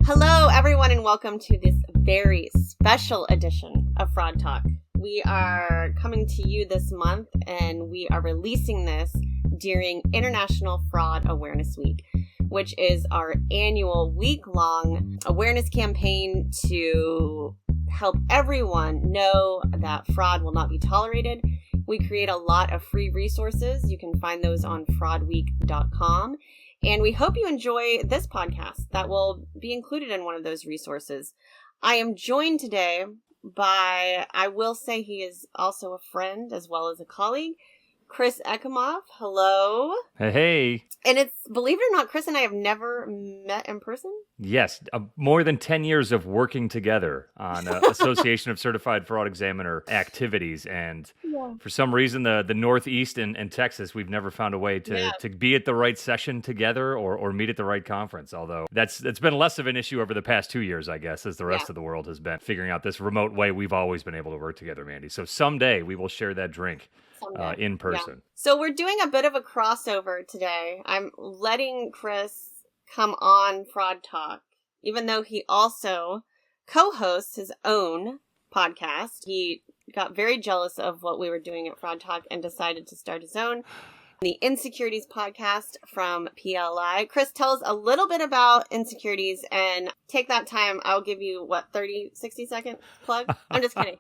Hello, everyone, and welcome to this very special edition of Fraud Talk. We are coming to you this month, and we are releasing this during International Fraud Awareness Week, which is our annual week-long awareness campaign to help everyone know that fraud will not be tolerated. We create a lot of free resources. You can find those on fraudweek.com. And we hope you enjoy this podcast that will be included in one of those resources. I am joined today by, I will say he is also a friend as well as a colleague, Chris Ekimoff. Hello. Hey. And it's, believe it or not, Chris and I have never met in person. Yes, more than 10 years of working together on Association of Certified Fraud Examiner activities. And for some reason, the Northeast and Texas, we've never found a way to be at the right session together or meet at the right conference. Although that's been less of an issue over the past 2 years, I guess, as the rest of the world has been figuring out this remote way we've always been able to work together, Mandy. So someday we will share that drink. In person. Yeah. So we're doing a bit of a crossover today. I'm letting Chris come on Fraud Talk, even though he also co-hosts his own podcast. He got very jealous of what we were doing at Fraud Talk and decided to start his own. The inSecurities podcast from PLI. Chris, tell us a little bit about inSecurities and take that time. I'll give you, 60 second plug? I'm just kidding.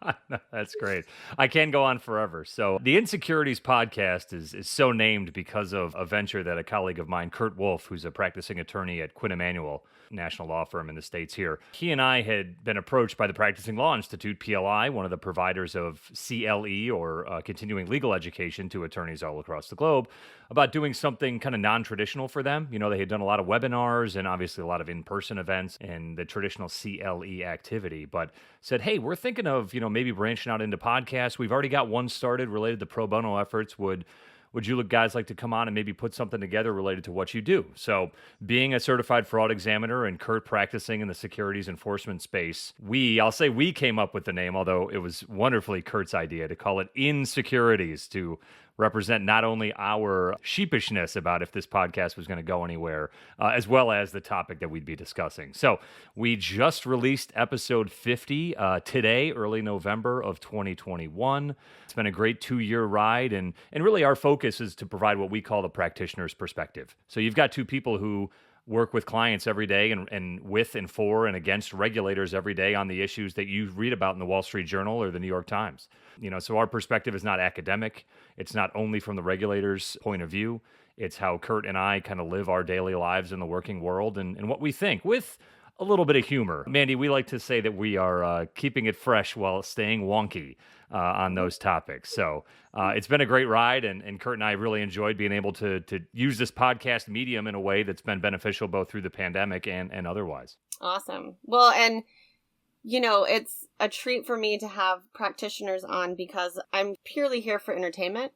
That's great. I can go on forever. So the inSecurities podcast is so named because of a venture that a colleague of mine, Kurt Wolf, who's a practicing attorney at Quinn Emanuel, national law firm in the States here. He and I had been approached by the Practicing Law Institute, PLI, one of the providers of CLE or continuing legal education to attorneys all across the globe, about doing something kind of non-traditional for them. You know, they had done a lot of webinars and obviously a lot of in-person events and the traditional CLE activity, but said, hey, we're thinking of, maybe branching out into podcasts. We've already got one started related to pro bono efforts. Would you guys like to come on and maybe put something together related to what you do? So being a certified fraud examiner and Kurt practicing in the securities enforcement space, I'll say we came up with the name, although it was wonderfully Kurt's idea to call it inSecurities to represent not only our sheepishness about if this podcast was going to go anywhere, as well as the topic that we'd be discussing. So we just released episode 50 today, early November of 2021. It's been a great 2-year ride, and really our focus is to provide what we call the practitioner's perspective. So you've got two people who work with clients every day and with and for and against regulators every day on the issues that you read about in the Wall Street Journal or the New York Times. So our perspective is not academic. It's not only from the regulator's point of view. It's how Kurt and I kind of live our daily lives in the working world and what we think with a little bit of humor. Mandy, we like to say that we are keeping it fresh while staying wonky on those topics. So it's been a great ride, and Kurt and I really enjoyed being able to use this podcast medium in a way that's been beneficial both through the pandemic and otherwise. Awesome. Well, and it's a treat for me to have practitioners on because I'm purely here for entertainment.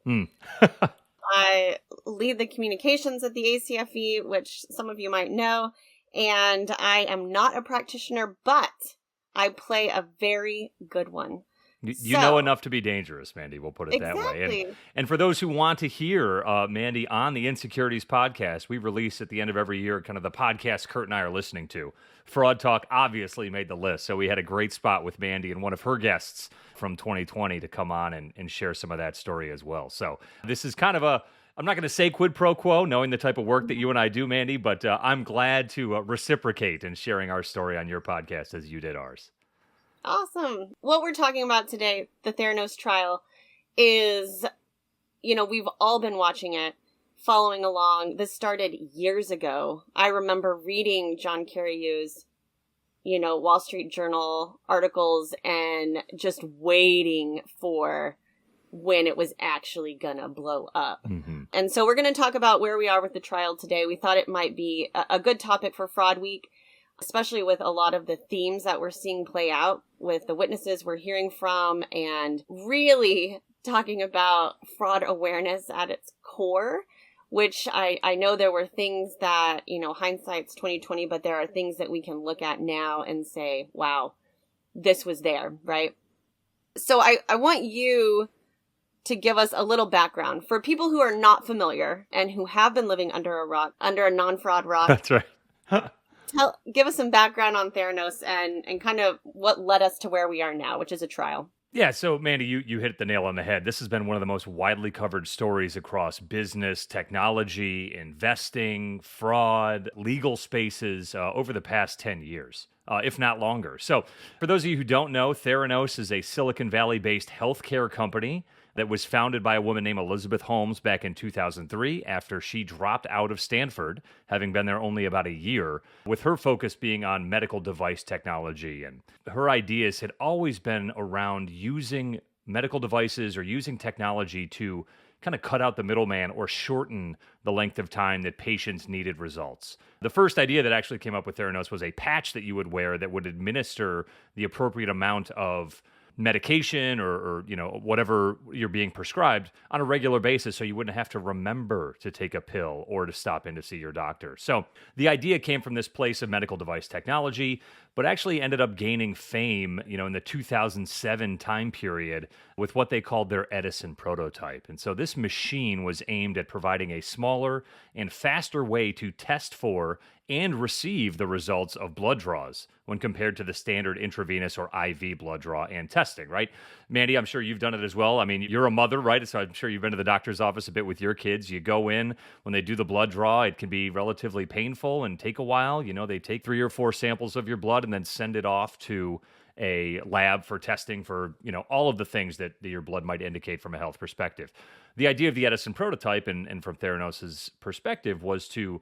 I lead the communications at the ACFE, which some of you might know, and I am not a practitioner, but I play a very good one. You know enough to be dangerous, Mandy. We'll put it that way. And for those who want to hear Mandy on the inSecurities podcast, we release at the end of every year kind of the podcast Kurt and I are listening to. Fraud Talk obviously made the list, so we had a great spot with Mandy and one of her guests from 2020 to come on and share some of that story as well. So this is kind of I'm not going to say quid pro quo, knowing the type of work that you and I do, Mandy, but I'm glad to reciprocate in sharing our story on your podcast as you did ours. Awesome. What we're talking about today, the Theranos trial, is, we've all been watching it, following along. This started years ago. I remember reading John Carreyrou's, Wall Street Journal articles and just waiting for when it was actually gonna blow up. Mm-hmm. And so we're going to talk about where we are with the trial today. We thought it might be a good topic for Fraud Week, especially with a lot of the themes that we're seeing play out with the witnesses we're hearing from and really talking about fraud awareness at its core, which I know there were things that, hindsight's 2020, but there are things that we can look at now and say, wow, this was there, right? So I want you to give us a little background for people who are not familiar and who have been living under a rock, under a non-fraud rock. That's right. Give us some background on Theranos and kind of what led us to where we are now, which is a trial. Yeah, so Mandy, you hit the nail on the head. This has been one of the most widely covered stories across business, technology, investing, fraud, legal spaces over the past 10 years, if not longer. So for those of you who don't know, Theranos is a Silicon Valley-based healthcare company that was founded by a woman named Elizabeth Holmes back in 2003 after she dropped out of Stanford, having been there only about a year, with her focus being on medical device technology. And her ideas had always been around using medical devices or using technology to kind of cut out the middleman or shorten the length of time that patients needed results. The first idea that actually came up with Theranos was a patch that you would wear that would administer the appropriate amount of medication or whatever you're being prescribed on a regular basis, so you wouldn't have to remember to take a pill or to stop in to see your doctor. So the idea came from this place of medical device technology, but actually ended up gaining fame, in the 2007 time period with what they called their Edison prototype. And so this machine was aimed at providing a smaller and faster way to test for and receive the results of blood draws when compared to the standard intravenous or IV blood draw and testing, right? Mandy, I'm sure you've done it as well. I mean, you're a mother, right? So I'm sure you've been to the doctor's office a bit with your kids. You go in, when they do the blood draw, it can be relatively painful and take a while. They take 3 or 4 samples of your blood and then send it off to a lab for testing for, all of the things that your blood might indicate from a health perspective. The idea of the Edison prototype and from Theranos's perspective was to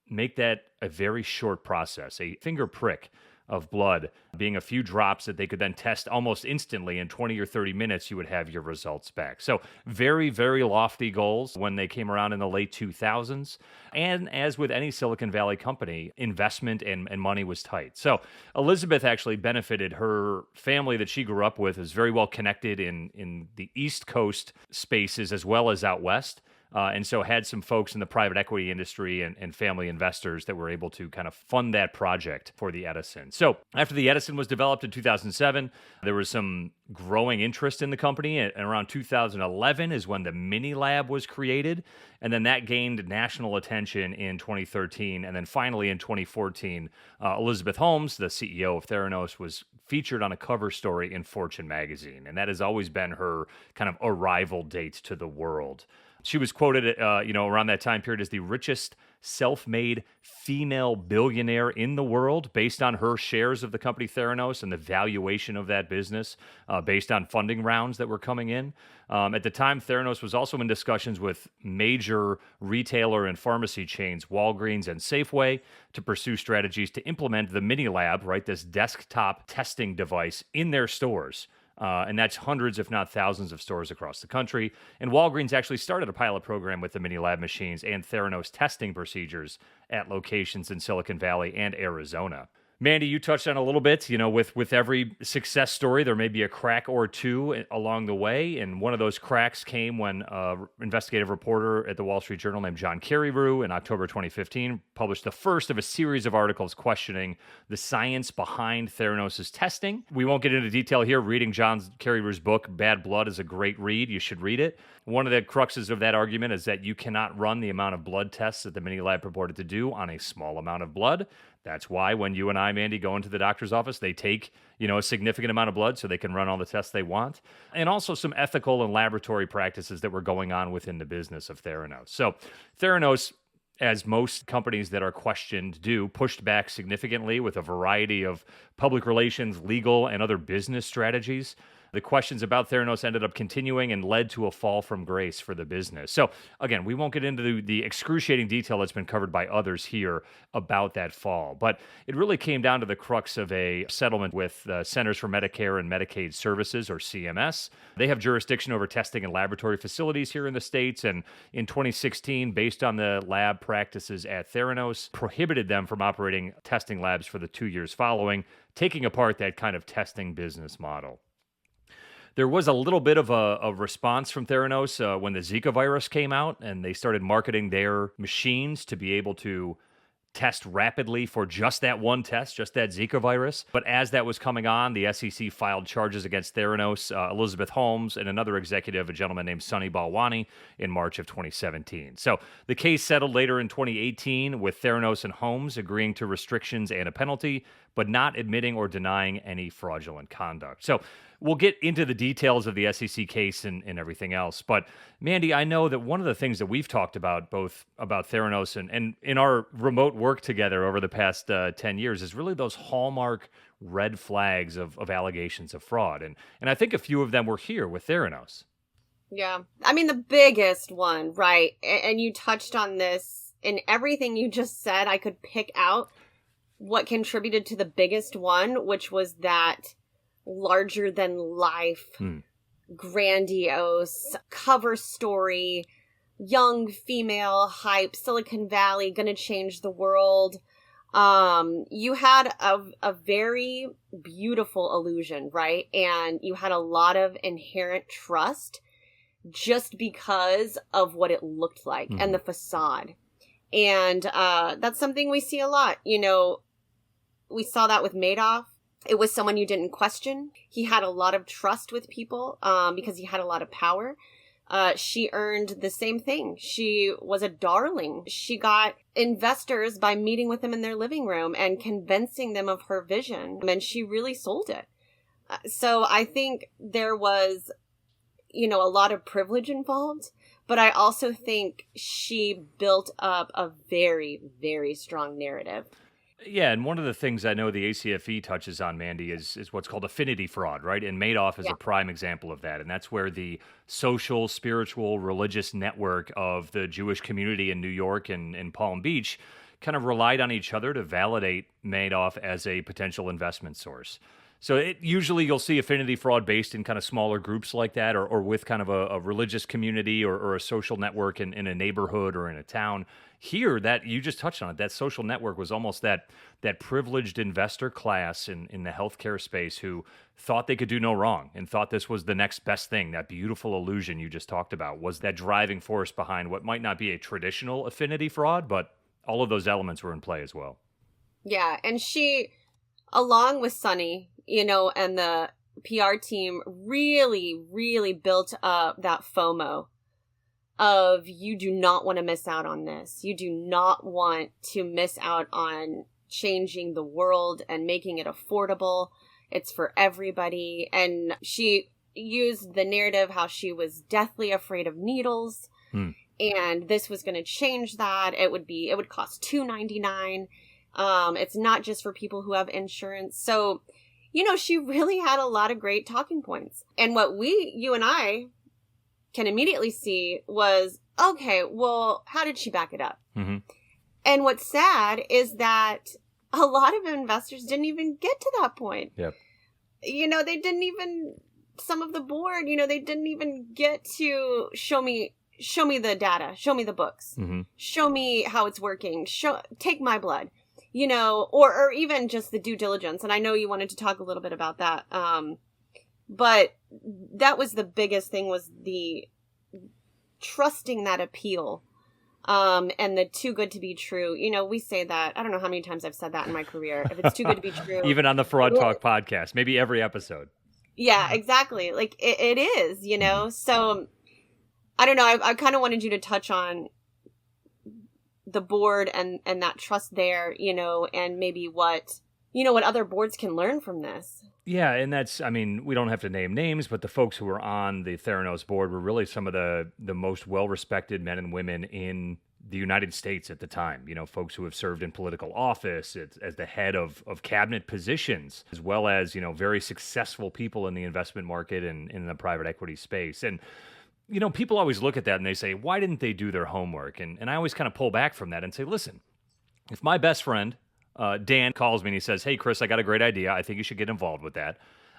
make that a very short process, a finger prick of blood being a few drops that they could then test almost instantly. In 20 or 30 minutes, you would have your results back. So very, very lofty goals when they came around in the late 2000s. And as with any Silicon Valley company, investment and money was tight. So Elizabeth actually benefited. Her family that she grew up with is very well connected in the East Coast spaces as well as out West. And so had some folks in the private equity industry and family investors that were able to kind of fund that project for the Edison. So after the Edison was developed in 2007, there was some growing interest in the company. And around 2011 is when the mini lab was created. And then that gained national attention in 2013. And then finally in 2014, Elizabeth Holmes, the CEO of Theranos, was featured on a cover story in Fortune magazine. And that has always been her kind of arrival date to the world. She was quoted, around that time period as the richest self-made female billionaire in the world based on her shares of the company Theranos and the valuation of that business based on funding rounds that were coming in. At the time, Theranos was also in discussions with major retailer and pharmacy chains, Walgreens and Safeway, to pursue strategies to implement the mini lab, right, this desktop testing device in their stores. And that's hundreds, if not thousands, of stores across the country. And Walgreens actually started a pilot program with the mini lab machines and Theranos testing procedures at locations in Silicon Valley and Arizona. Mandy, you touched on a little bit, with every success story, there may be a crack or two along the way. And one of those cracks came when an investigative reporter at the Wall Street Journal named John Carreyrou in October 2015 published the first of a series of articles questioning the science behind Theranos' testing. We won't get into detail here. Reading John Carreyrou's book, Bad Blood, is a great read. You should read it. One of the cruxes of that argument is that you cannot run the amount of blood tests that the mini lab purported to do on a small amount of blood. That's why when you and I, Mandy, go into the doctor's office, they take, a significant amount of blood so they can run all the tests they want. And also some ethical and laboratory practices that were going on within the business of Theranos. So Theranos, as most companies that are questioned do, pushed back significantly with a variety of public relations, legal, and other business strategies. The questions about Theranos ended up continuing and led to a fall from grace for the business. So again, we won't get into the excruciating detail that's been covered by others here about that fall, but it really came down to the crux of a settlement with the Centers for Medicare and Medicaid Services, or CMS. They have jurisdiction over testing and laboratory facilities here in the States, and in 2016, based on the lab practices at Theranos, prohibited them from operating testing labs for the 2 years following, taking apart that kind of testing business model. There was a little bit of a response from Theranos when the Zika virus came out, and they started marketing their machines to be able to test rapidly for just that one test, just that Zika virus. But as that was coming on, the SEC filed charges against Theranos, Elizabeth Holmes, and another executive, a gentleman named Sunny Balwani, in March of 2017. So the case settled later in 2018 with Theranos and Holmes agreeing to restrictions and a penalty, but not admitting or denying any fraudulent conduct. So we'll get into the details of the SEC case and everything else. But Mandy, I know that one of the things that we've talked about, both about Theranos and in our remote work together over the past 10 years, is really those hallmark red flags of allegations of fraud. And I think a few of them were here with Theranos. Yeah. I mean, the biggest one, right? And you touched on this in everything you just said. I could pick out what contributed to the biggest one, which was that larger than life, grandiose cover story, young female hype, Silicon Valley, gonna change the world. You had a very beautiful illusion, right? And you had a lot of inherent trust just because of what it looked like and the facade. And that's something we see a lot. You know, we saw that with Madoff. It was someone you didn't question. He had a lot of trust with people because he had a lot of power. She earned the same thing. She was a darling. She got investors by meeting with them in their living room and convincing them of her vision. And she really sold it. So I think there was, you know, a lot of privilege involved. But I also think she built up a very, very strong narrative. Yeah, and one of the things I know the ACFE touches on, Mandy, is what's called affinity fraud, right? And Madoff is a prime example of that. And that's where the social, spiritual, religious network of the Jewish community in New York and Palm Beach kind of relied on each other to validate Madoff as a potential investment source. So usually you'll see affinity fraud based in kind of smaller groups like that, or with kind of a religious community or a social network in a neighborhood or in a town. Here, that you just touched on it, that social network was almost that privileged investor class in the healthcare space who thought they could do no wrong and thought this was the next best thing. That beautiful illusion you just talked about was that driving force behind what might not be a traditional affinity fraud, but all of those elements were in play as well. Yeah, and she, along with Sunny, you know, and the PR team really, really built up that FOMO of you do not want to miss out on this. You do not want to miss out on changing the world and making it affordable. It's for everybody. And she used the narrative how she was deathly afraid of needles. And this was going to change that. It would cost $2.99. It's not just for people who have insurance. So, you know, she really had a lot of great talking points. And what you and I can immediately see was, okay, well, how did she back it up? And what's sad is that a lot of investors didn't even get to that point. Yep. You know, they didn't even, some of the board, you know, they didn't even get to show me the data, show me the books, show me how it's working, take my blood, you know, or even just the due diligence. And I know you wanted to talk a little bit about that. But that was the biggest thing, was the trusting that appeal, and the too good to be true. You know, we say that, I don't know how many times I've said that in my career. If it's too good to be true. Even on the Fraud Talk podcast, maybe every episode. Yeah, exactly. Like it is, you know? So I don't know. I kind of wanted you to touch on the board and that trust there, you know, and maybe what other boards can learn from this. Yeah, and that's, I mean, we don't have to name names, but the folks who were on the Theranos board were really some of the most well-respected men and women in the United States at the time. You know, folks who have served in political office as the head of cabinet positions, as well as, you know, very successful people in the investment market and in the private equity space. And, you know, people always look at that and they say, why didn't they do their homework? And I always kind of pull back from that and say, listen, if my best friend, Dan, calls me and he says, hey, Chris, I got a great idea. I think you should get involved with that.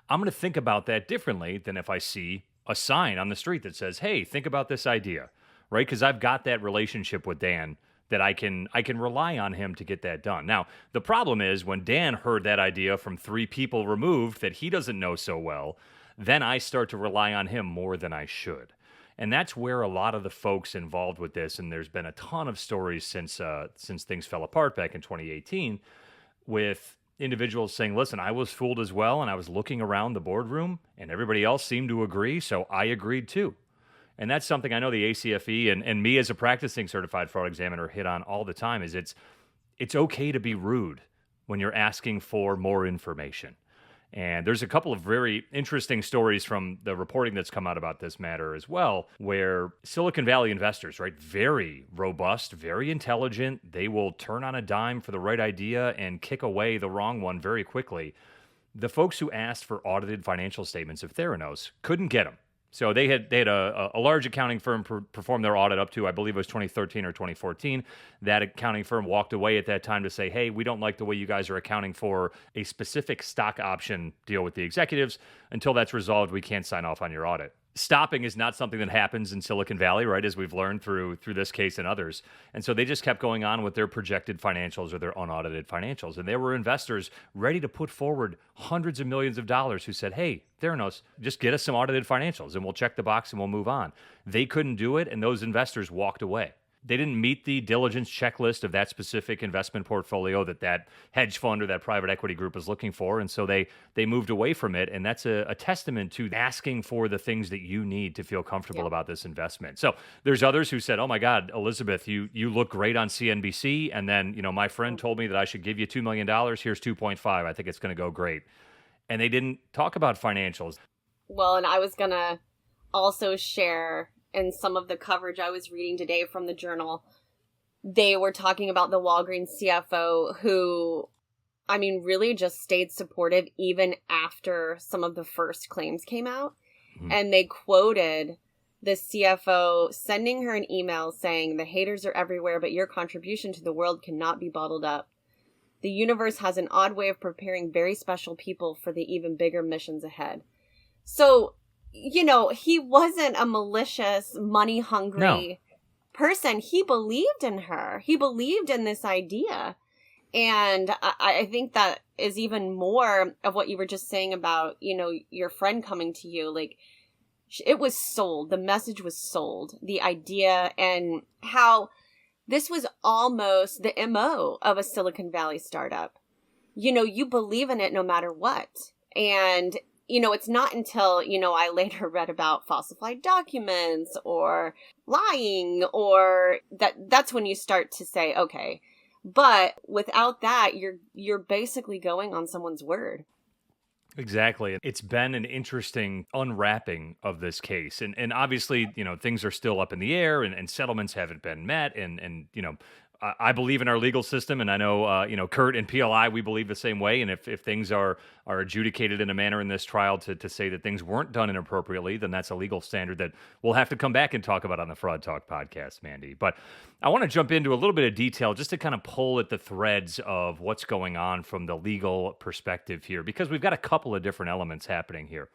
I'm going to think about that differently than if I see a sign on the street that says, hey, think about this idea, right? Because I've got that relationship with Dan that I can rely on him to get that done. Now, the problem is when Dan heard that idea from 3 people removed that he doesn't know so well, then I start to rely on him more than I should. And that's where a lot of the folks involved with this, and there's been a ton of stories since things fell apart back in 2018, with individuals saying, listen, I was fooled as well, and I was looking around the boardroom, and everybody else seemed to agree, so I agreed too. And that's something I know the ACFE and me as a practicing certified fraud examiner hit on all the time, is it's okay to be rude when you're asking for more information. And there's a couple of very interesting stories from the reporting that's come out about this matter as well, where Silicon Valley investors, right, very robust, very intelligent, they will turn on a dime for the right idea and kick away the wrong one very quickly. The folks who asked for audited financial statements of Theranos couldn't get them. So they had a large accounting firm perform their audit up to, I believe it was 2013 or 2014. That accounting firm walked away at that time to say, hey, we don't like the way you guys are accounting for a specific stock option deal with the executives. Until that's resolved, we can't sign off on your audit. Stopping is not something that happens in Silicon Valley, right, as we've learned through this case and others. And so they just kept going on with their projected financials or their unaudited financials. And there were investors ready to put forward hundreds of millions of dollars who said, hey, Theranos, just get us some audited financials and we'll check the box and we'll move on. They couldn't do it, and those investors walked away. They didn't meet the diligence checklist of that specific investment portfolio that hedge fund or that private equity group is looking for. And so they moved away from it. And that's a testament to asking for the things that you need to feel comfortable about this investment. So there's others who said, oh my God, Elizabeth, you look great on CNBC. And then, my friend told me that I should give you $2 million. Here's 2.5. I think it's going to go great. And they didn't talk about financials. Well, and I was going to also share, in some of the coverage I was reading today from the Journal, they were talking about the Walgreens CFO who, really just stayed supportive even after some of the first claims came out. Mm-hmm. And they quoted the CFO sending her an email saying, the haters are everywhere, but your contribution to the world cannot be bottled up. The universe has an odd way of preparing very special people for the even bigger missions ahead. So, he wasn't a malicious, money-hungry person. He believed in her. He believed in this idea. And I think that is even more of what you were just saying about, your friend coming to you. Like, it was sold. The message was sold. The idea, and how this was almost the MO of a Silicon Valley startup. You believe in it no matter what. And it's not until, I later read about falsified documents or lying, or that's when you start to say, okay. But without that, you're basically going on someone's word. Exactly. It's been an interesting unwrapping of this case. And obviously, things are still up in the air, and settlements haven't been met. And I believe in our legal system, and I know, Kurt and PLI, we believe the same way. And if things are adjudicated in a manner in this trial to say that things weren't done inappropriately, then that's a legal standard that we'll have to come back and talk about on the Fraud Talk podcast, Mandy. But I want to jump into a little bit of detail just to kind of pull at the threads of what's going on from the legal perspective here, because we've got a couple of different elements happening here.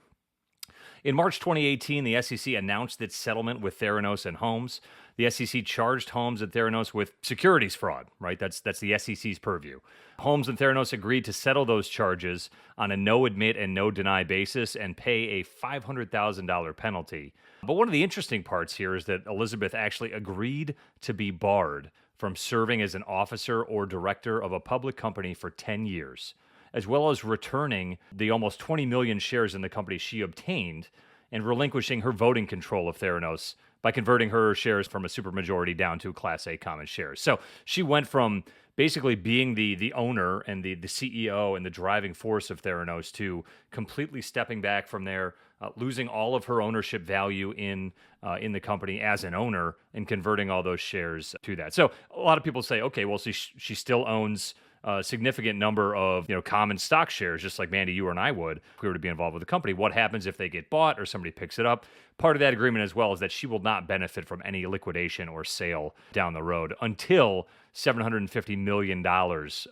In March 2018, the SEC announced its settlement with Theranos and Holmes. The SEC charged Holmes and Theranos with securities fraud, right? That's the SEC's purview. Holmes and Theranos agreed to settle those charges on a no-admit and no-deny basis and pay a $500,000 penalty. But one of the interesting parts here is that Elizabeth actually agreed to be barred from serving as an officer or director of a public company for 10 years. As well as returning the almost 20 million shares in the company she obtained and relinquishing her voting control of Theranos by converting her shares from a supermajority down to Class A common shares. So she went from basically being the owner and the CEO and the driving force of Theranos to completely stepping back from there, losing all of her ownership value in the company as an owner and converting all those shares to that. So a lot of people say, okay, well, she still owns a significant number of common stock shares, just like Mandy, you and I would if we were to be involved with the company. What happens if they get bought or somebody picks it up? Part of that agreement as well is that she will not benefit from any liquidation or sale down the road until $750 million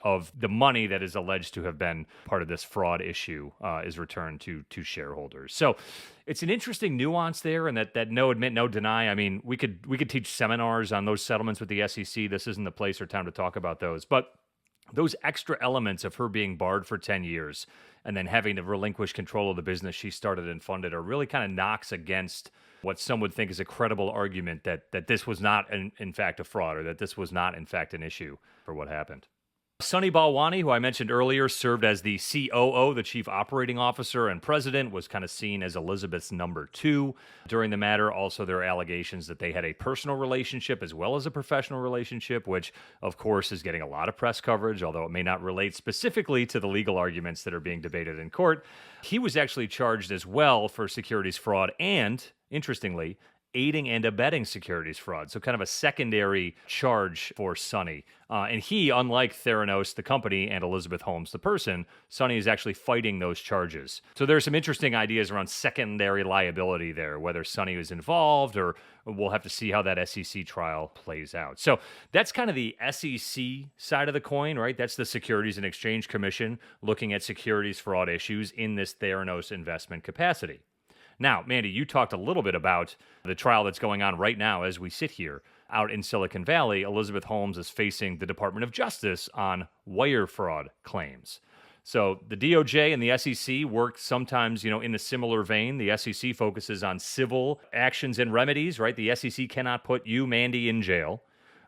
of the money that is alleged to have been part of this fraud issue is returned to shareholders. So it's an interesting nuance there, and that no admit, no deny. I mean, we could teach seminars on those settlements with the SEC. This isn't the place or time to talk about those, but those extra elements of her being barred for 10 years and then having to relinquish control of the business she started and funded are really kind of knocks against what some would think is a credible argument that this was not, in fact, a fraud, or that this was not, in fact, an issue for what happened. Sunny Balwani, who I mentioned earlier, served as the COO, the Chief Operating Officer and President, was kind of seen as Elizabeth's number two during the matter. Also, there are allegations that they had a personal relationship as well as a professional relationship, which, of course, is getting a lot of press coverage, although it may not relate specifically to the legal arguments that are being debated in court. He was actually charged as well for securities fraud and, interestingly, aiding and abetting securities fraud. So kind of a secondary charge for Sunny. And he, unlike Theranos, the company, and Elizabeth Holmes, the person, Sunny is actually fighting those charges. So there's some interesting ideas around secondary liability there, whether Sunny was involved, or we'll have to see how that SEC trial plays out. So that's kind of the SEC side of the coin, right? That's the Securities and Exchange Commission looking at securities fraud issues in this Theranos investment capacity. Now, Mandy, you talked a little bit about the trial that's going on right now as we sit here out in Silicon Valley. Elizabeth Holmes is facing the Department of Justice on wire fraud claims. So the DOJ and the SEC work sometimes, in a similar vein. The SEC focuses on civil actions and remedies, right? The SEC cannot put you, Mandy, in jail.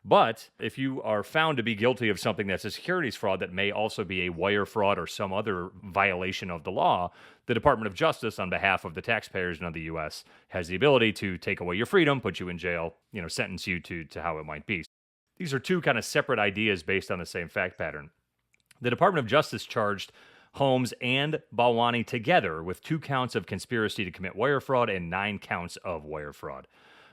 But if you are found to be guilty of something that's a securities fraud that may also be a wire fraud or some other violation of the law, the Department of Justice, on behalf of the taxpayers in the U.S., has the ability to take away your freedom, put you in jail, sentence you to how it might be. These are two kind of separate ideas based on the same fact pattern. The Department of Justice charged Holmes and Balwani together with 2 counts of conspiracy to commit wire fraud and 9 counts of wire fraud.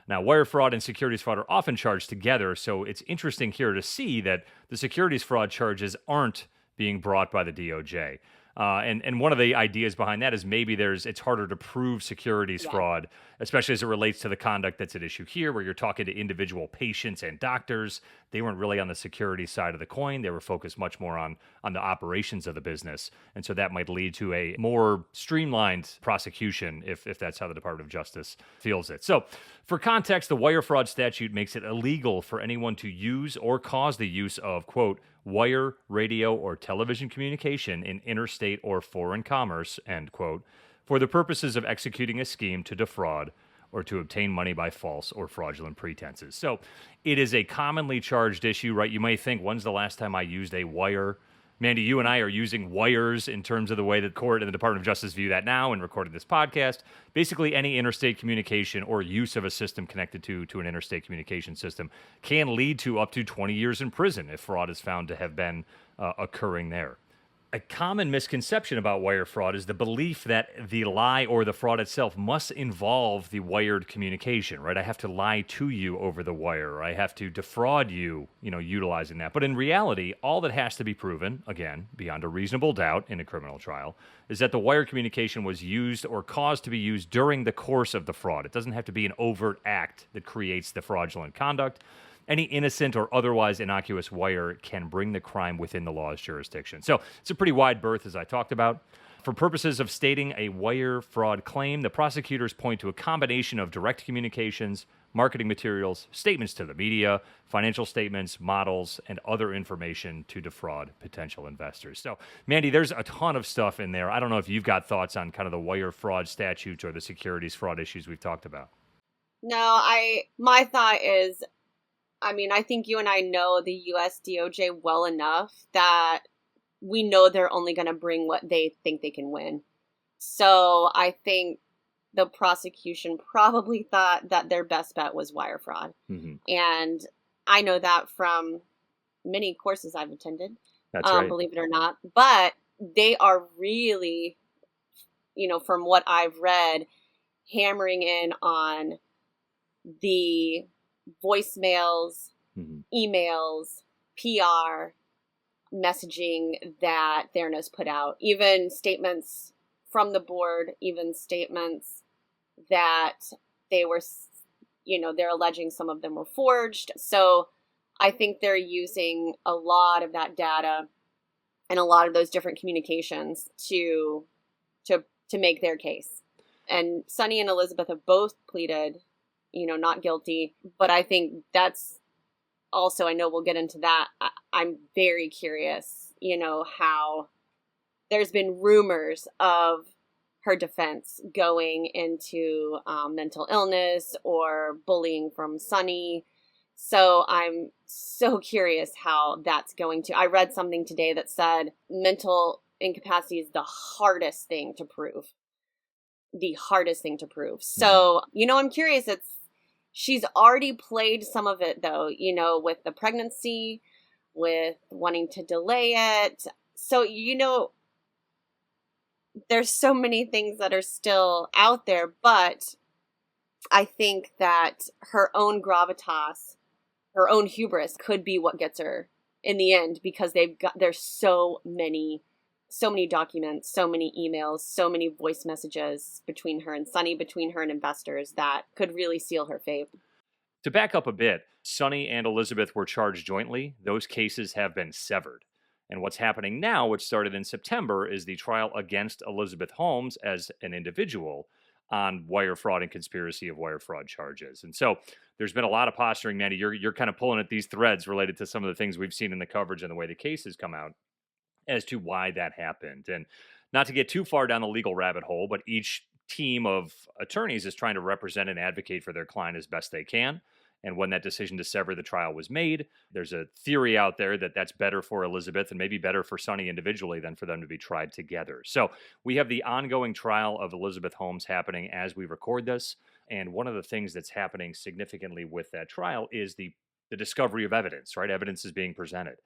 Now, wire fraud and securities fraud are often charged together, so it's interesting here to see that the securities fraud charges aren't being brought by the DOJ. And one of the ideas behind that is maybe it's harder to prove securities fraud, especially as it relates to the conduct that's at issue here, where you're talking to individual patients and doctors. They weren't really on the security side of the coin. They were focused much more on the operations of the business. And so that might lead to a more streamlined prosecution if that's how the Department of Justice feels it. So for context, the wire fraud statute makes it illegal for anyone to use or cause the use of, quote, wire, radio, or television communication in interstate or foreign commerce, end quote, for the purposes of executing a scheme to defraud or to obtain money by false or fraudulent pretenses. So it is a commonly charged issue, right? You might think, when's the last time I used a wire? Mandy, you and I are using wires in terms of the way that court and the Department of Justice view that now and recorded this podcast. Basically, any interstate communication or use of a system connected to an interstate communication system can lead to up to 20 years in prison if fraud is found to have been occurring there. A common misconception about wire fraud is the belief that the lie or the fraud itself must involve the wired communication, right? I have to lie to you over the wire, or I have to defraud you, utilizing that. But in reality, all that has to be proven, again, beyond a reasonable doubt in a criminal trial, is that the wire communication was used or caused to be used during the course of the fraud. It doesn't have to be an overt act that creates the fraudulent conduct. Any innocent or otherwise innocuous wire can bring the crime within the law's jurisdiction. So it's a pretty wide berth, as I talked about. For purposes of stating a wire fraud claim, the prosecutors point to a combination of direct communications, marketing materials, statements to the media, financial statements, models, and other information to defraud potential investors. So, Mandy, there's a ton of stuff in there. I don't know if you've got thoughts on kind of the wire fraud statutes or the securities fraud issues we've talked about. No, my thought is, I think you and I know the US DOJ well enough that we know they're only going to bring what they think they can win. So I think the prosecution probably thought that their best bet was wire fraud. Mm-hmm. And I know that from many courses I've attended, That's right. Believe it or not. But they are really, from what I've read, hammering in on the voicemails, emails, PR, messaging that Theranos put out, even statements from the board, even statements that they were, they're alleging some of them were forged. So I think they're using a lot of that data and a lot of those different communications to make their case. And Sunny and Elizabeth have both pleaded not guilty. But I think that's also, I know we'll get into that. I'm very curious, how there's been rumors of her defense going into mental illness or bullying from Sonny. So I'm so curious how that's going to. I read something today that said mental incapacity is the hardest thing to prove. The hardest thing to prove. So, I'm curious. She's already played some of it though, with the pregnancy, with wanting to delay it. So, there's so many things that are still out there, but I think that her own gravitas, her own hubris could be what gets her in the end, because there's so many documents, so many emails, so many voice messages between her and Sonny, between her and investors, that could really seal her fate. To back up a bit, Sonny and Elizabeth were charged jointly. Those cases have been severed. And what's happening now, which started in September, is the trial against Elizabeth Holmes as an individual on wire fraud and conspiracy of wire fraud charges. And so there's been a lot of posturing, Mandy. You're kind of pulling at these threads related to some of the things we've seen in the coverage and the way the cases come out as to why that happened. And not to get too far down the legal rabbit hole, but each team of attorneys is trying to represent and advocate for their client as best they can. And when that decision to sever the trial was made, there's a theory out there that that's better for Elizabeth and maybe better for Sonny individually than for them to be tried together. So we have the ongoing trial of Elizabeth Holmes happening as we record this. And one of the things that's happening significantly with that trial is the discovery of evidence, right? Evidence is being presented.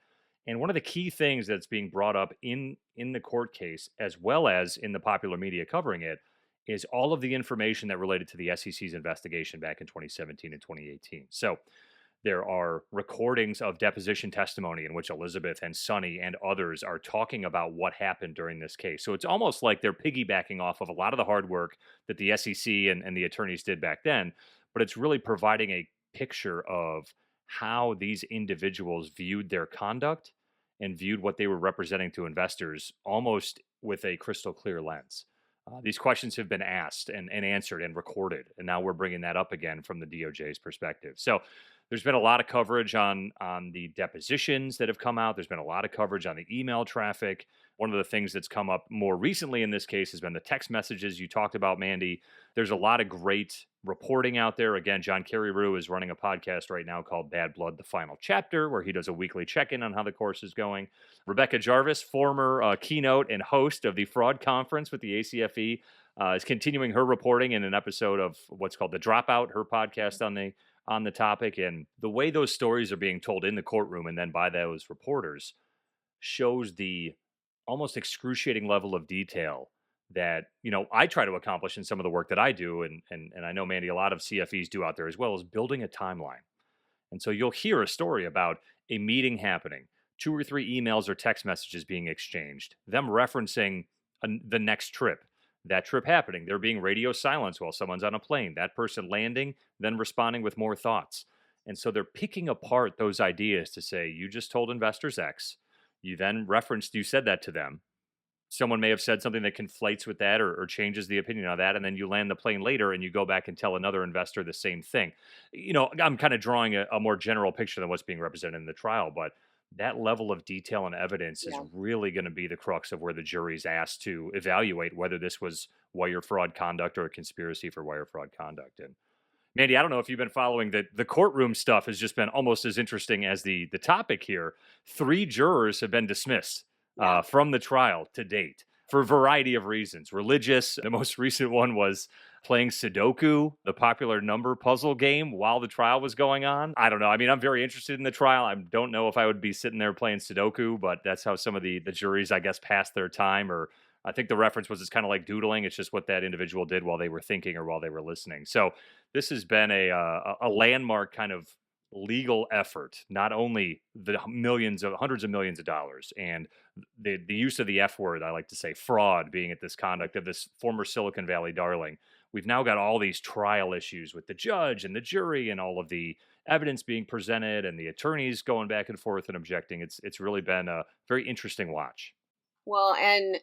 And one of the key things that's being brought up in the court case, as well as in the popular media covering it, is all of the information that related to the SEC's investigation back in 2017 and 2018. So there are recordings of deposition testimony in which Elizabeth and Sonny and others are talking about what happened during this case. So it's almost like they're piggybacking off of a lot of the hard work that the SEC and the attorneys did back then, but it's really providing a picture of how these individuals viewed their conduct and viewed what they were representing to investors almost with a crystal clear lens. These questions have been asked and answered and recorded, and now we're bringing that up again from the DOJ's perspective. So there's been a lot of coverage on the depositions that have come out. There's been a lot of coverage on the email traffic. One of the things that's come up more recently in this case has been the text messages you talked about, Mandy. There's a lot of great reporting out there. Again, John Carreyrou is running a podcast right now called Bad Blood, the Final Chapter, where he does a weekly check-in on how the course is going. Rebecca Jarvis, former keynote and host of the Fraud Conference with the ACFE, is continuing her reporting in an episode of what's called The Dropout, her podcast on the topic. And the way those stories are being told in the courtroom and then by those reporters shows the almost excruciating level of detail that, I try to accomplish in some of the work that I do. And I know, Mandy, a lot of CFEs do out there as well, is building a timeline. And so you'll hear a story about a meeting happening, 2 or 3 emails or text messages being exchanged, them referencing the next trip, that trip happening, there being radio silence while someone's on a plane, that person landing, then responding with more thoughts. And so they're picking apart those ideas to say, you just told investors X, you then referenced, you said that to them. Someone may have said something that conflates with that or changes the opinion on that, and then you land the plane later and you go back and tell another investor the same thing. I'm kind of drawing a more general picture than what's being represented in the trial, but that level of detail and evidence is really going to be the crux of where the jury's asked to evaluate whether this was wire fraud conduct or a conspiracy for wire fraud conduct. And Mandy, I don't know if you've been following the courtroom stuff has just been almost as interesting as the topic here. 3 jurors have been dismissed from the trial to date for a variety of reasons. Religious, the most recent one was playing Sudoku, the popular number puzzle game, while the trial was going on. I don't know. I mean, I'm very interested in the trial. I don't know if I would be sitting there playing Sudoku, but that's how some of the juries, I guess, passed their time. Or I think the reference was it's kind of like doodling. It's just what that individual did while they were thinking or while they were listening. So this has been a landmark kind of legal effort, not only the hundreds of millions of dollars and the use of the F word, I like to say, fraud, being at this conduct of this former Silicon Valley darling. We've now got all these trial issues with the judge and the jury and all of the evidence being presented and the attorneys going back and forth and objecting. It's really been a very interesting watch. Well, and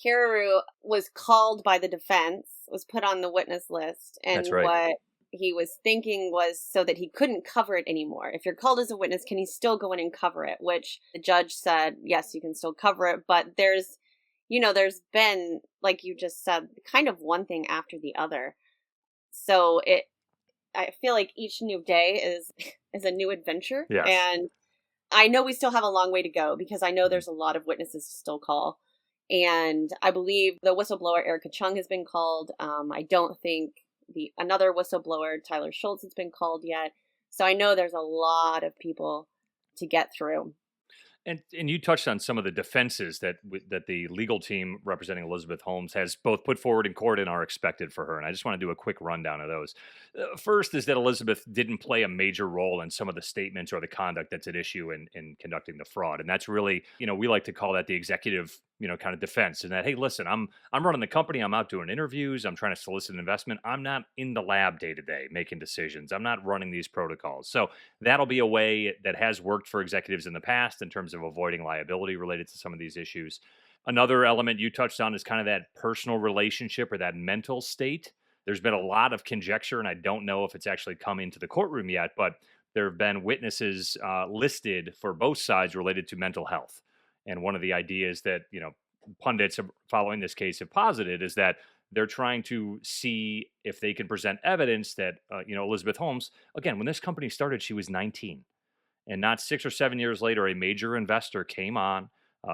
Carreyrou was called by the defense, was put on the witness list. And That's right. What he was thinking was so that he couldn't cover it anymore. If you're called as a witness, can he still go in and cover it? Which the judge said, yes, you can still cover it. But there's been, like you just said, kind of one thing after the other. So I feel like each new day is a new adventure. Yes. And I know we still have a long way to go because I know there's a lot of witnesses to still call. And I believe the whistleblower Erica Chung has been called. I don't think another whistleblower, Tyler Schultz, has been called yet. So I know there's a lot of people to get through. And you touched on some of the defenses that the legal team representing Elizabeth Holmes has both put forward in court and are expected for her. And I just want to do a quick rundown of those. First is that Elizabeth didn't play a major role in some of the statements or the conduct that's at issue in conducting the fraud. And that's really, we like to call that the executive, kind of defense. And that, hey, listen, I'm running the company. I'm out doing interviews. I'm trying to solicit investment. I'm not in the lab day to day making decisions. I'm not running these protocols. So that'll be a way that has worked for executives in the past in terms of avoiding liability related to some of these issues. Another element you touched on is kind of that personal relationship or that mental state. There's been a lot of conjecture, and I don't know if it's actually come into the courtroom yet, but there have been witnesses listed for both sides related to mental health. And one of the ideas that, pundits following this case have posited is that they're trying to see if they can present evidence that, Elizabeth Holmes, again, when this company started, she was 19. And not 6 or 7 years later, a major investor came on,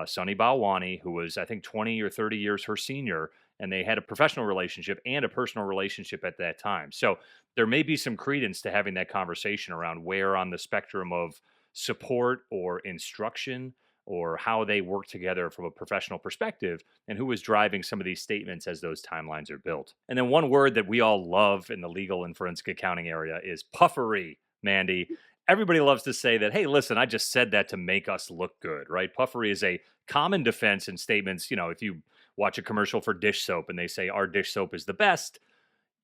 Sunny Balwani, who was, I think, 20 or 30 years her senior, and they had a professional relationship and a personal relationship at that time. So there may be some credence to having that conversation around where on the spectrum of support or instruction or how they work together from a professional perspective and who was driving some of these statements as those timelines are built. And then one word that we all love in the legal and forensic accounting area is puffery, Mandy. Everybody loves to say that, hey, listen, I just said that to make us look good, right? Puffery is a common defense in statements. If you watch a commercial for dish soap and they say our dish soap is the best,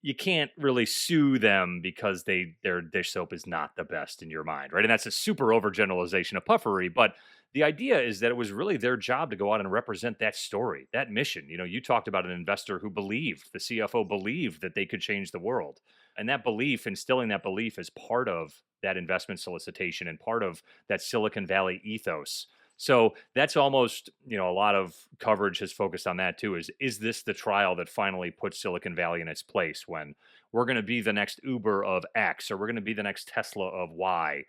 you can't really sue them because their dish soap is not the best in your mind, right? And that's a super overgeneralization of puffery, but the idea is that it was really their job to go out and represent that story, that mission. You talked about an investor who believed, the CFO believed that they could change the world. And that belief, instilling that belief is part of that investment solicitation and part of that Silicon Valley ethos. So that's almost, a lot of coverage has focused on that too, is this the trial that finally puts Silicon Valley in its place when we're going to be the next Uber of X or we're going to be the next Tesla of Y?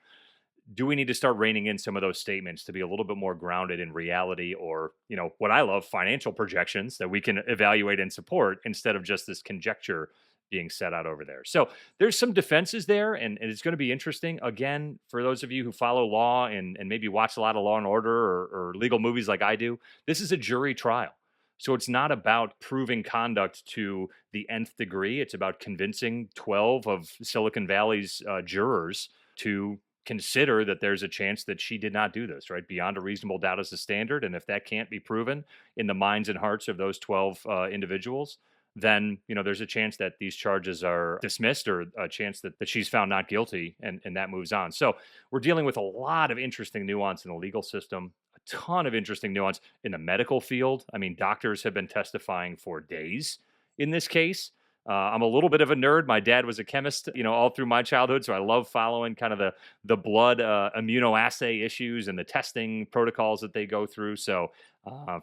Do we need to start reining in some of those statements to be a little bit more grounded in reality or, what I love, financial projections that we can evaluate and support instead of just this conjecture being set out over there? So there's some defenses there, and it's going to be interesting. Again, for those of you who follow law and maybe watch a lot of Law and Order or legal movies like I do, this is a jury trial. So it's not about proving conduct to the nth degree. It's about convincing 12 of Silicon Valley's jurors to consider that there's a chance that she did not do this, right? Beyond a reasonable doubt is the standard. And if that can't be proven in the minds and hearts of those 12 individuals, then, there's a chance that these charges are dismissed or a chance that she's found not guilty and that moves on. So we're dealing with a lot of interesting nuance in the legal system, a ton of interesting nuance in the medical field. I mean, doctors have been testifying for days in this case. I'm a little bit of a nerd. My dad was a chemist, all through my childhood. So I love following kind of the blood immunoassay issues and the testing protocols that they go through. So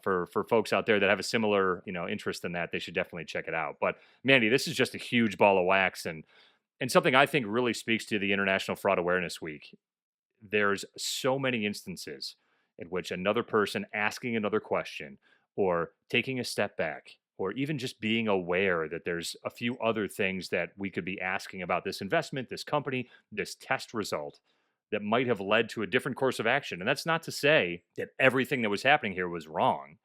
for folks out there that have a similar, interest in that, they should definitely check it out. But Mandy, this is just a huge ball of wax and something I think really speaks to the International Fraud Awareness Week. There's so many instances in which another person asking another question or taking a step back or even just being aware that there's a few other things that we could be asking about this investment, this company, this test result that might have led to a different course of action. And that's not to say that everything that was happening here was wrong.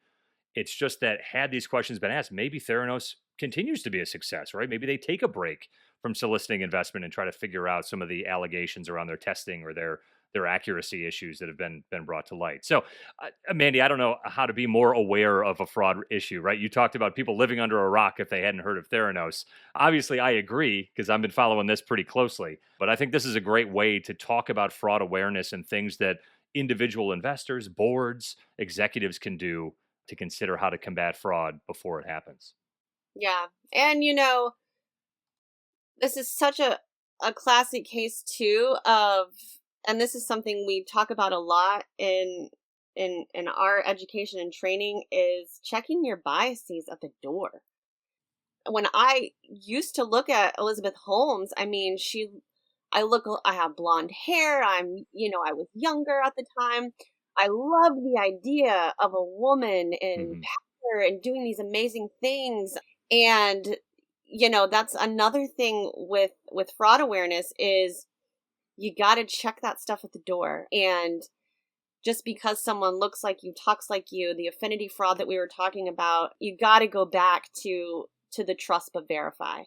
It's just that had these questions been asked, maybe Theranos continues to be a success, right? Maybe they take a break from soliciting investment and try to figure out some of the allegations around their testing or their accuracy issues that have been brought to light. So, Mandy, I don't know how to be more aware of a fraud issue, right? You talked about people living under a rock if they hadn't heard of Theranos. Obviously, I agree because I've been following this pretty closely. But I think this is a great way to talk about fraud awareness and things that individual investors, boards, executives can do to consider how to combat fraud before it happens. Yeah. And, this is such a a classic case too of, and this is something we talk about a lot in our education and training, is checking your biases at the door. When I used to look at Elizabeth Holmes, I mean, I have blonde hair. I was younger at the time. I love the idea of a woman in power and doing these amazing things. And, that's another thing with fraud awareness is you got to check that stuff at the door. And just because someone looks like you, talks like you, the affinity fraud that we were talking about, you got to go back to the trust but verify.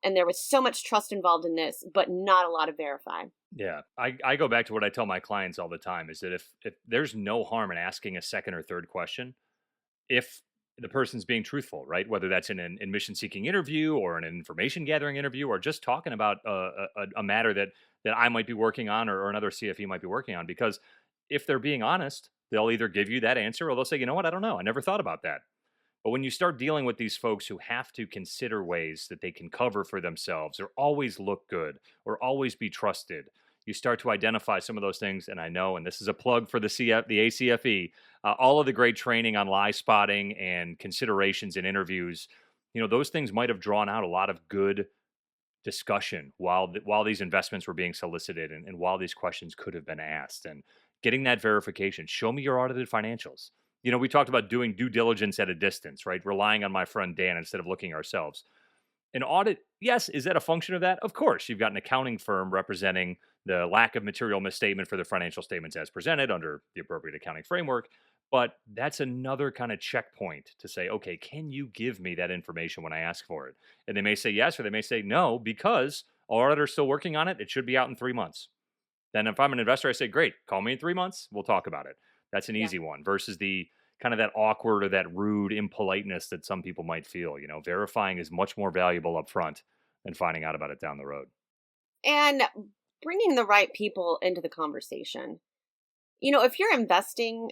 And there was so much trust involved in this, but not a lot of verify. Yeah. I go back to what I tell my clients all the time is that if there's no harm in asking a second or third question, if the person's being truthful, right? Whether that's in an admission seeking interview or an information gathering interview or just talking about a matter that I might be working on or another CFE might be working on. Because if they're being honest, they'll either give you that answer or they'll say, you know what, I don't know. I never thought about that. But when you start dealing with these folks who have to consider ways that they can cover for themselves or always look good or always be trusted, you start to identify some of those things. And I know, and this is a plug for the ACFE, all of the great training on lie spotting and considerations in interviews, those things might have drawn out a lot of good discussion while these investments were being solicited and while these questions could have been asked. And getting that verification, show me your audited financials. We talked about doing due diligence at a distance, right? Relying on my friend Dan instead of looking ourselves. An audit, yes, is that a function of that? Of course, you've got an accounting firm representing the lack of material misstatement for the financial statements as presented under the appropriate accounting framework. But that's another kind of checkpoint to say, okay, can you give me that information when I ask for it? And they may say yes, or they may say no, because our auditor's still working on it. It should be out in 3 months. Then if I'm an investor, I say, great, call me in 3 months. We'll talk about it. That's an easy one versus the kind of that awkward or that rude impoliteness that some people might feel. Verifying is much more valuable up front than finding out about it down the road. And bringing the right people into the conversation. If you're investing,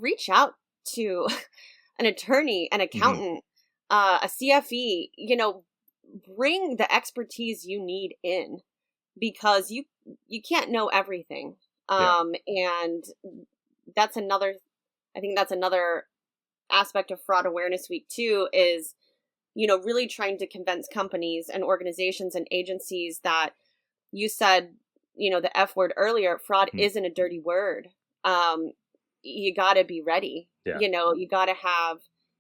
reach out to an attorney, an accountant, a CFE, bring the expertise you need in, because you can't know everything. And I think that's another aspect of Fraud Awareness Week too, is, really trying to convince companies and organizations and agencies that you said, the F word earlier, fraud isn't a dirty word. You got to be ready. Yeah. You got to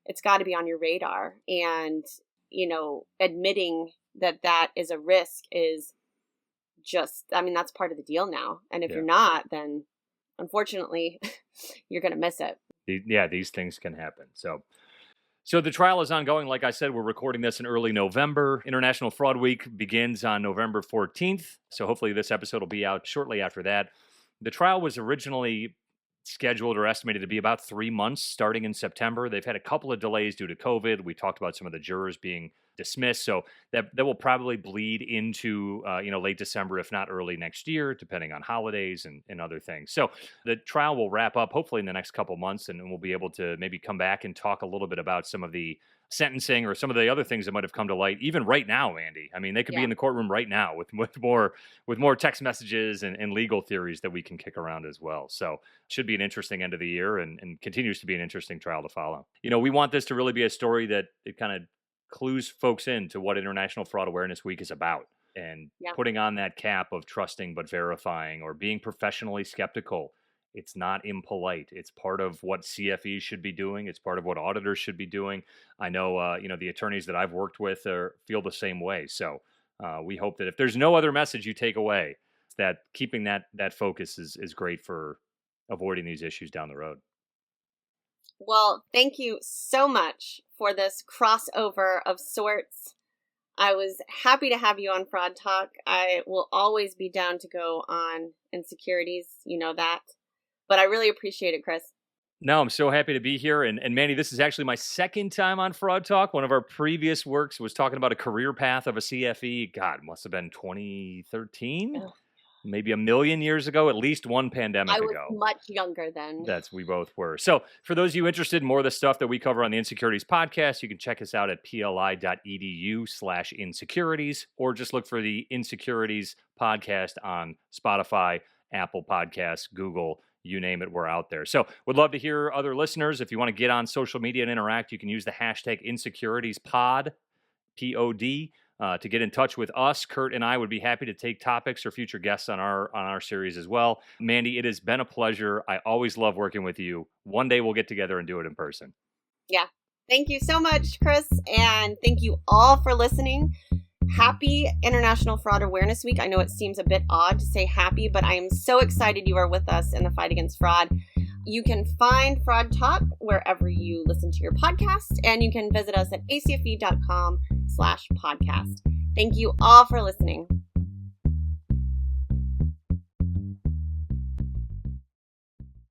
it's got to be on your radar. And, admitting that is a risk is that's part of the deal now. And if you're not, then unfortunately, you're going to miss it. These things can happen. So the trial is ongoing. Like I said, we're recording this in early November. International Fraud Week begins on November 14th. So hopefully this episode will be out shortly after that. The trial was originally scheduled or estimated to be about 3 months starting in September. They've had a couple of delays due to COVID. We talked about some of the jurors being dismissed. So that will probably bleed into late December, if not early next year, depending on holidays and other things. So the trial will wrap up hopefully in the next couple months, and we'll be able to maybe come back and talk a little bit about some of the sentencing or some of the other things that might have come to light even right now, Mandy. I mean, they could be in the courtroom right now with more text messages and legal theories that we can kick around as well. So it should be an interesting end of the year and continues to be an interesting trial to follow. We want this to really be a story that it kind of clues folks into what International Fraud Awareness Week is about, and putting on that cap of trusting but verifying or being professionally skeptical. It's not impolite. It's part of what CFEs should be doing. It's part of what auditors should be doing. I know, the attorneys that I've worked with feel the same way. So we hope that if there's no other message you take away, that keeping that focus is great for avoiding these issues down the road. Well, thank you so much for this crossover of sorts. I was happy to have you on Fraud Talk. I will always be down to go on inSecurities, that. But I really appreciate it, Chris. No, I'm so happy to be here. And Mandy, this is actually my second time on Fraud Talk. One of our previous works was talking about a career path of a CFE. God, must have been 2013. maybe 1,000,000 years ago, at least one pandemic I was ago. much younger then. We both were. So for those of you interested in more of the stuff that we cover on the inSecurities podcast, you can check us out at pli.edu/insecurities, or just look for the inSecurities podcast on Spotify, Apple Podcasts, Google, you name it, we're out there. So would love to hear other listeners. If you want to get on social media and interact, you can use the hashtag inSecuritiesPod, POD, to get in touch with us. Kurt and I would be happy to take topics or future guests on our series as well. Mandy, it has been a pleasure. I always love working with you. One day we'll get together and do it in person. Yeah. Thank you so much, Chris. And thank you all for listening. Happy International Fraud Awareness Week. I know it seems a bit odd to say happy, but I am so excited you are with us in the fight against fraud. You can find Fraud Talk wherever you listen to your podcast, and you can visit us at acfe.com/podcast. Thank you all for listening.